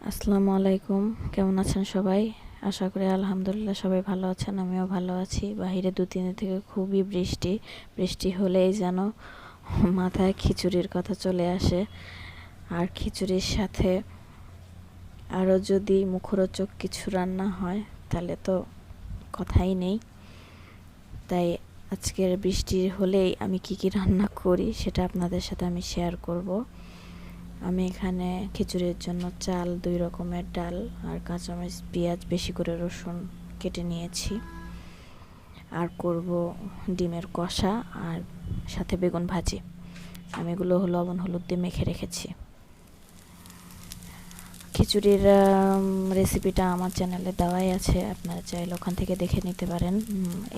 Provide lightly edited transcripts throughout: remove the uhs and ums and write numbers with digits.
আসসালামু আলাইকুম। কেমন আছেন সবাই? আশা করি আলহামদুলিল্লাহ সবাই ভালো আছেন। আমিও ভালো আছি। বাহিরে 2-3 দিন থেকে খুবই বৃষ্টি হলেই যেন মাথায় খিচুড়ির কথা চলে আসে। আর খিচুড়ির সাথে আরও যদি মুখরোচক কিছু রান্না হয় তাহলে তো কথাই নেই। তাই আজকের বৃষ্টি হলেই আমি কি রান্না করি সেটা আপনাদের সাথে আমি শেয়ার করব। আমি এখানে খিচুড়ির জন্য চাল, 2 রকমের ডাল আর কাঁচামরিচ, পেঁয়াজ, বেশি করে রসুন কেটে নিয়েছি। আর করব ডিমের কষা আর সাথে বেগুন ভাজি। আমি এগুলো লবণ হলুদ দিয়ে মেখে রেখেছি। খিচুড়ির রেসিপিটা আমার চ্যানেলে দেওয়াই আছে, আপনারা চাইলে ওখান থেকে দেখে নিতে পারেন।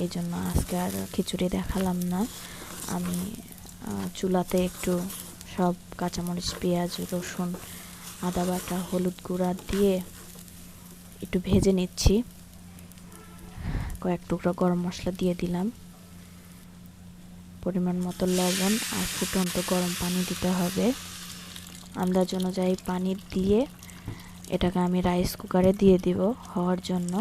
এই জন্য আজকে আর খিচুড়ি দেখালাম না। আমি চুলাতে একটু সব কাঁচামরিচ, পেঁয়াজ, রসুন, আদা বাটা, হলুদ গুঁড়া দিয়ে একটু ভেজে নিচ্ছি। কয়েক টুকরো গরম মশলা দিয়ে দিলাম, পরিমাণ মতো লবণ আর ফুটন্ত গরম পানি দিতে হবে। আন্দাজ অনুযায়ী পানি দিয়ে এটাকে আমি রাইস কুকারে দিয়ে দিব হওয়ার জন্য।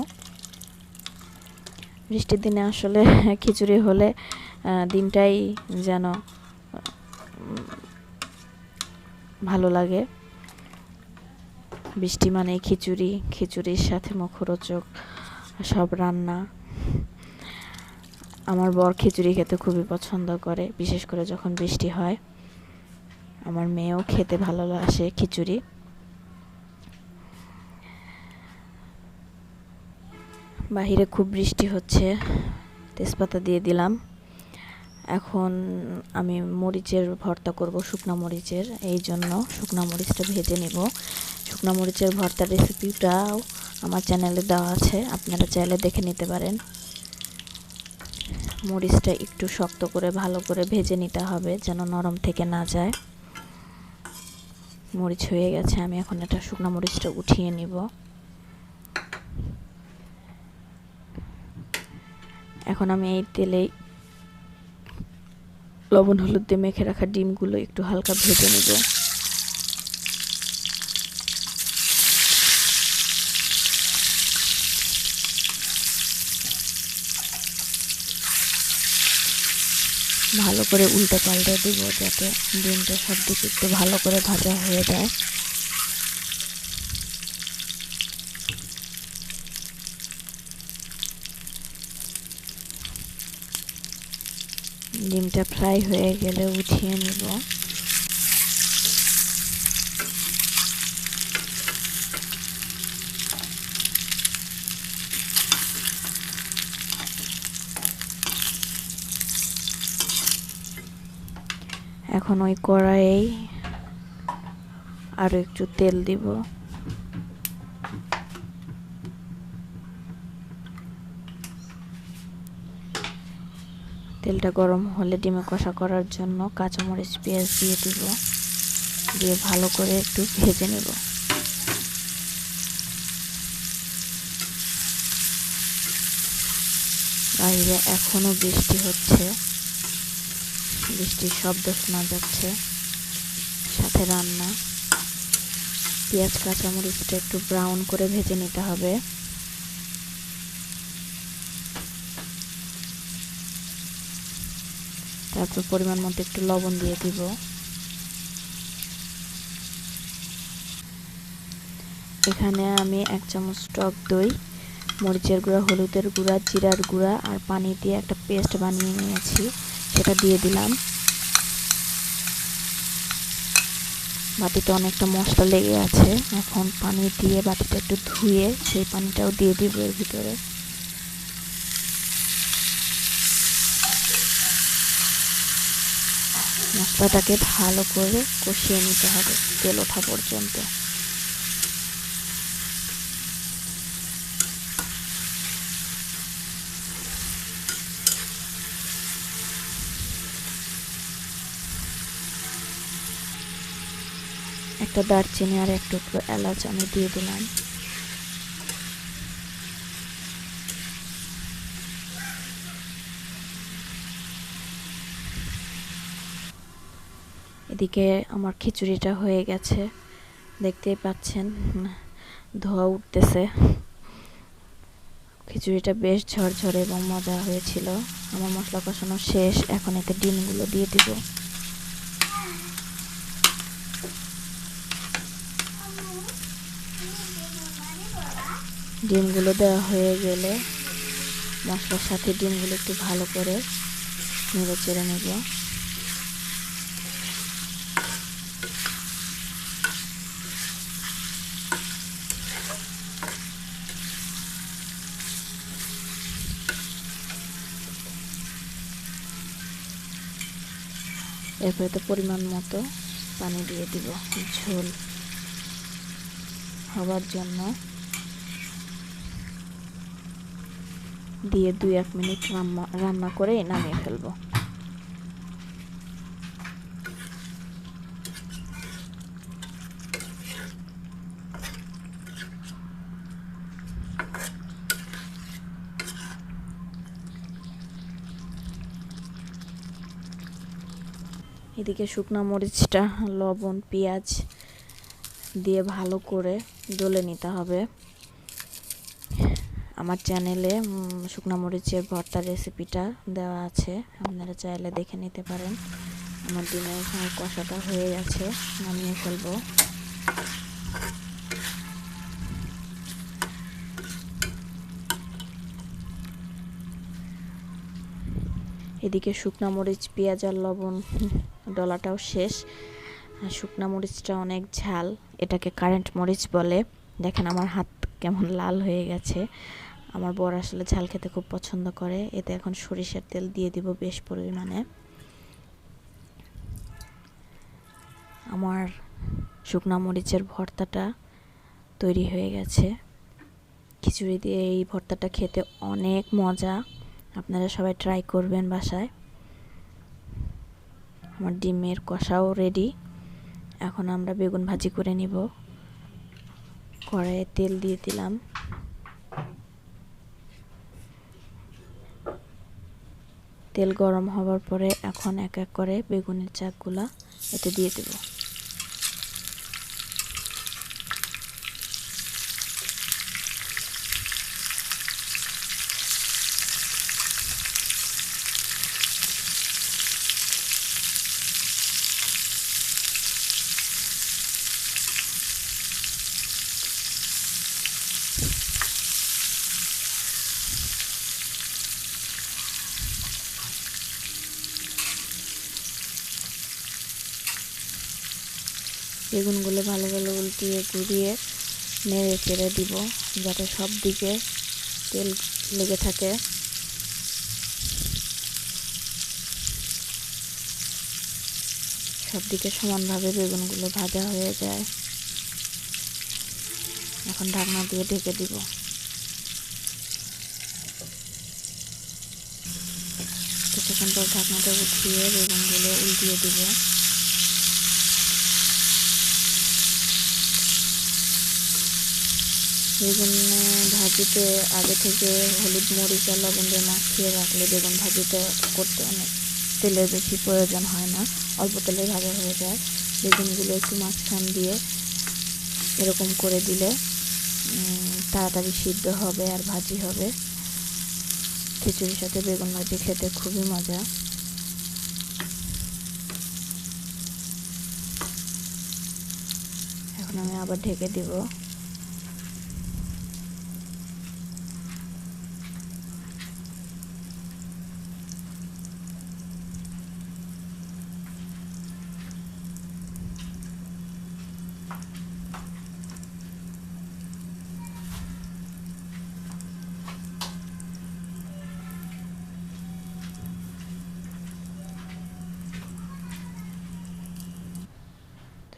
বৃষ্টির দিনে আসলে খিচুড়ি হলে দিনটাই যেন ভালো লাগে। বৃষ্টি মানে খিচুড়ির সাথে মুখরোচক সব রান্না। আমার বর খিচুড়ি খেতে খুবই পছন্দ করে, বিশেষ করে যখন বৃষ্টি হয়। আমার মেয়েও খেতে ভালোবাসে খিচুড়ি। বাহিরে খুব বৃষ্টি হচ্ছে, তেজপাতা দিয়ে দিলাম। এখন আমি মরিচের ভর্তা করব, শুকনো মরিচের। এই জন্য শুকনো মরিচটা ভেজে নেব। শুকনো মরিচের ভর্তার রেসিপিটাও আমার চ্যানেলে দেওয়া আছে, আপনারা চাইলে দেখে নিতে পারেন। মরিচটা একটু শক্ত করে ভালো করে ভেজে নিতে হবে, যেন নরম থেকে না যায়। মরিচ হয়ে গেছে, আমি এখন এটা শুকনো মরিচটা উঠিয়ে নিব। এখন আমি এই তেলে লবণ হলুদ দিয়ে মেখে রাখা ডিমগুলো একটু হালকা ভেজে নেব। ভালো করে উল্টে পাল্টে দিব, যাতে ডিমটা সব দিকে একটু ভালো করে ভাজা হয়ে যায়। ডিমটা ফ্রাই হয়ে গেলে উঠিয়ে নিব। এখন ওই কড়াইয়ে আরও একটু তেল দিব। তেলটা গরম হলে ডিমে কষা করার জন্য কাঁচামরিচ, পেঁয়াজ দিয়ে দিব, দিয়ে ভালো করে একটু ভেজে নেব। বাইরে এখনো বৃষ্টি হচ্ছে, বৃষ্টির শব্দ শোনা যাচ্ছে, সাথে রান্না। পেঁয়াজ কাঁচামরিচটা একটু ব্রাউন করে ভেজে নিতে হবে। তারপর পরিমাণ মতো একটু লবণ দিয়ে দিব। এখানে আমি 1 চামচ টক দই, মরিচের গুঁড়া, হলুদের গুঁড়া, জিরার গুঁড়া আর পানি দিয়ে একটা পেস্ট বানিয়ে নিয়েছি, সেটা দিয়ে দিলাম। বাটিতে অনেকটা মশলা লেগে আছে, এখন পানি দিয়ে বাটিটা একটু ধুয়ে সেই পানিটাও দিয়ে দিব এর ভিতরে। মশলাটাকে ভালো করে কষিয়ে নিতে হবে তেল ওঠা পর্যন্ত। একটা দারচিনি আর 1 টুকরো এলাচ আমি দিয়ে দিলাম। এদিকে আমার খিচুড়িটা হয়ে গেছে, দেখতেই পাচ্ছেন। ধোয়া উঠতেছে। খিচুড়িটা বেশ ঝরঝরে এবং মজা হয়েছিল। আমার মশলা কষানো শেষ, এখন এতে ডিমগুলো দিয়ে দিব। ডিমগুলো দেওয়া হয়ে গেলে মশলার সাথে ডিমগুলো একটু ভালো করে নেড়ে চেড়ে নেব। এরপরে তো পরিমাণ মতো পানি দিয়ে দিব ঝোল হবার জন্য। দিয়ে 2-1 মিনিট রান্না করে নামিয়ে ফেলবো। এদিকে শুকনা মরিচটা লবণ পেঁয়াজ দিয়ে ভালো করে ডলে নিতে হবে। আমার চ্যানেলে শুকনা মরিচের ভর্তার রেসিপিটা দেওয়া আছে, আপনারা চাইলে দেখে নিতে পারেন। আমার ডিমের কষাটা হয়ে গেছে, নামিয়ে ফেলবো। এদিকে শুকনা মরিচ পেঁয়াজ আর লবণ ডলাটাও শেষ। শুকনা মরিচটা অনেক ঝাল, এটাকে কারেন্ট মরিচ বলে। দেখেন আমার হাত কেমন লাল হয়ে গেছে। আমার বর আসলে ঝাল খেতে খুব পছন্দ করে। এতে এখন সরিষার তেল দিয়ে দিব বেশ পরিমাণে। আমার শুকনা মরিচের ভর্তাটা তৈরি হয়ে গেছে। খিচুড়ি দিয়ে এই ভর্তাটা খেতে অনেক মজা, আপনারা সবাই ট্রাই করবেন বাসায়। আমার ডিমের কষাও রেডি। এখন আমরা বেগুন ভাজি করে নিব। কড়াইয়ে তেল দিয়ে দিলাম। তেল গরম হওয়ার পরে এখন এক এক করে বেগুনের চাকগুলা এতে দিয়ে দেব। বেগুনগুলো ভালো ভালো উল্টিয়ে ঘুরিয়ে নেড়ে চেড়ে দিব, যাতে সব দিকে তেল লেগে থাকে। সব দিকে সমানভাবে বেগুনগুলো ভাজা হয়ে যায়। এখন ঢাকনা দিয়ে ঢেকে দিব। কিছুক্ষণ পর ঢাকনাটা উঠিয়ে বেগুনগুলো উল্টিয়ে দিব। বেগুন ভাজিতে আগে থেকে হলুদ মরিচ আর লবণ দিয়ে মাখিয়ে রাখলে বেগুন ভাজিতে করতে অনেক তেলের বেশি প্রয়োজন হয় না, অল্প তেলে ভাজা হয়ে যায়। বেগুনগুলো একটু মাঝখান দিয়ে এরকম করে দিলে তাড়াতাড়ি সিদ্ধ হবে আর ভাজি হবে। খিচুড়ির সাথে বেগুন ভাজি খেতে খুবই মজা। এখন আমি আবার ঢেকে দিব।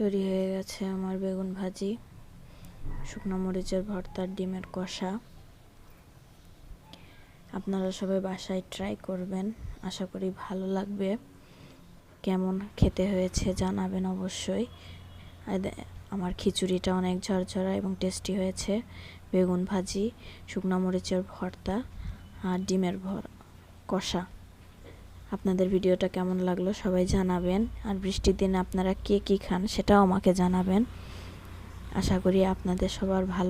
তৈরি হয়ে গেছে আমার বেগুন ভাজি, শুকনো মরিচের ভর্তার ডিমের কষা। আপনারা সবাই বাসায় ট্রাই করবেন, আশা করি ভালো লাগবে। কেমন খেতে হয়েছে জানাবেন অবশ্যই। আমার খিচুড়িটা অনেক ঝরঝরা এবং টেস্টি হয়েছে। বেগুন ভাজি, শুকনো মরিচের ভর্তা আর ডিমের কষা। আপনাদের ভিডিওটা কেমন লাগলো সবাই জানাবেন। আর বৃষ্টির দিনে আপনারা কে কী খান সেটাও আমাকে জানাবেন। আশা করি আপনাদের সবার ভালো